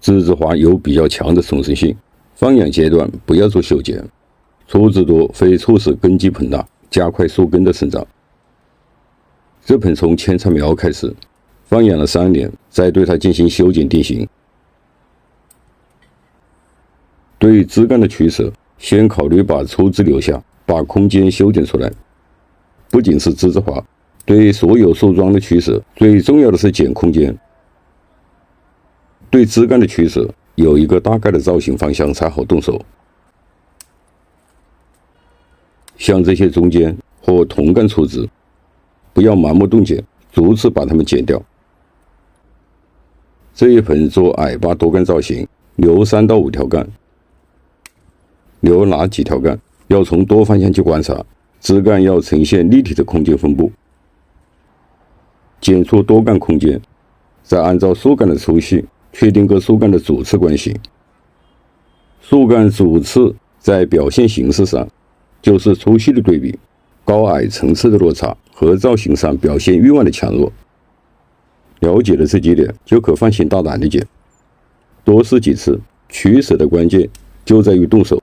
栀子花有比较强的重生性，放养阶段不要做修剪，出籽多会促使根基膨大，加快树根的生长。这盆从扦插苗开始，放养了3年，再对它进行修剪定型。对枝干的取舍，先考虑把粗枝留下，把空间修剪出来。不仅是栀子花，对所有树桩的取舍，最重要的是剪空间。对枝干的取舍，有一个大概的造型方向才好动手。像这些中间或同干粗枝，不要盲目动剪，逐次把它们剪掉。这一盆做矮把多干造型，留3到5条干。留哪几条干，要从多方向去观察，枝干要呈现立体的空间分布。剪出多干空间，再按照树干的粗细确定各树干的主次关系。树干主次在表现形式上就是粗细的对比、高矮层次的落差和造型上表现欲望的强弱。了解了这几点，就可放心大胆地剪。多试几次，取舍的关键就在于动手。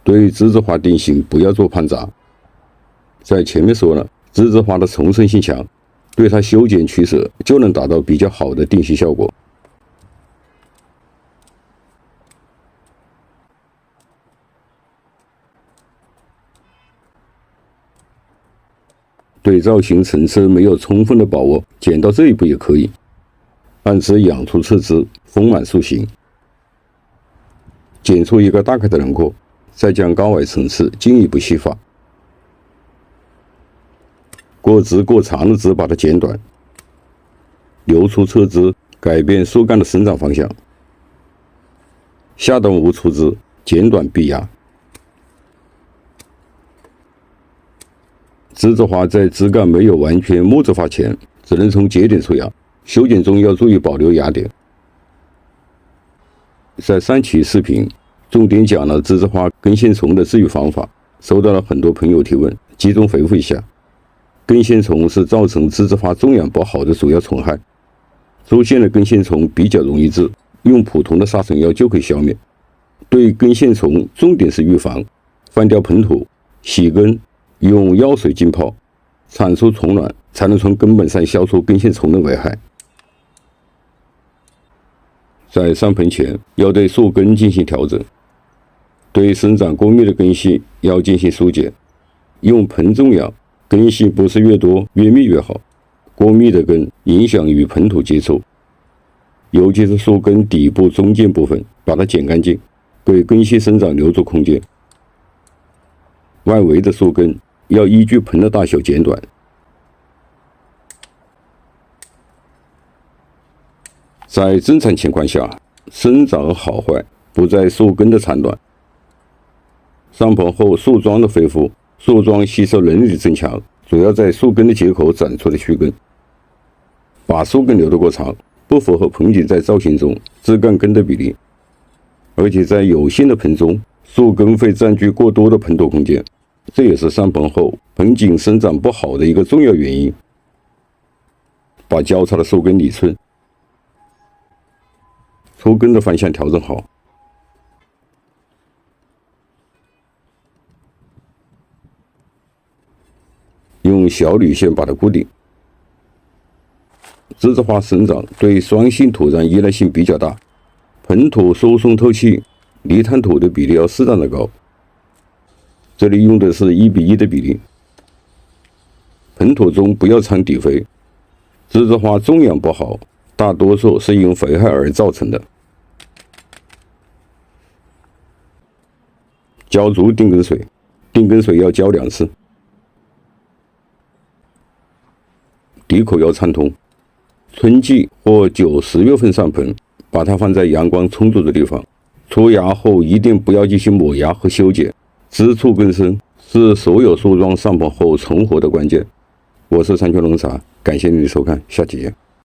对栀子花定型不要做攀杂。在前面说了，栀子花的重生性强，对它修剪取舍就能达到比较好的定型效果。对造型层次没有充分的把握，剪到这一步也可以，按此养出次枝，丰满树形。剪出一个大概的轮廓，再将高矮层次进一步细化。过枝过长的枝把它剪短，留出侧枝，改变树干的生长方向。下端无粗枝，剪短必压。栀子花在枝干没有完全木质化前，只能从节点处压，修剪中要注意保留压点。在上期视频重点讲了栀子花根线虫的治愈方法，收到了很多朋友提问，集中回复一下。根线虫是造成栀子花种养不好的主要虫害，出现了根线虫比较容易治，用普通的杀虫药就可以消灭。对根线虫重点是预防，放掉盆土，洗根，用药水浸泡，铲除虫卵，才能从根本上消除根线虫的危害。在上盆前要对树根进行调整，对生长过密的根系要进行疏解。用盆种养，根系不是越多越密越好，过密的根影响与盆土接触，尤其是树根底部中间部分，把它剪干净，给根系生长留出空间。外围的树根要依据盆的大小剪短。在正常情况下，生长好坏不在树根的长短。上盆后树桩的恢复，树桩吸收能力的增强，主要在树根的接口长出的须根。把树根留得过长，不符合盆景在造型中枝干根的比例，而且在有限的盆中，树根会占据过多的盆土空间，这也是上盆后盆景生长不好的一个重要原因。把交叉的树根理顺，出根的方向调整好。用小铝线把它固定。栀子花生长对酸性土壤依赖性比较大，盆土疏松透气，泥炭土的比例要适当的高。这里用的是1:1的比例。盆土中不要掺底肥。栀子花种养不好，大多数是因肥害而造成的。浇足定根水，定根水要浇2次。底口要畅通。春季或9、10月份上盆，把它放在阳光充足的地方。出芽后一定不要进行抹芽和修剪，枝处根生是所有树桩上盆后存活的关键。我是三全农茶，感谢您的收看，下期见。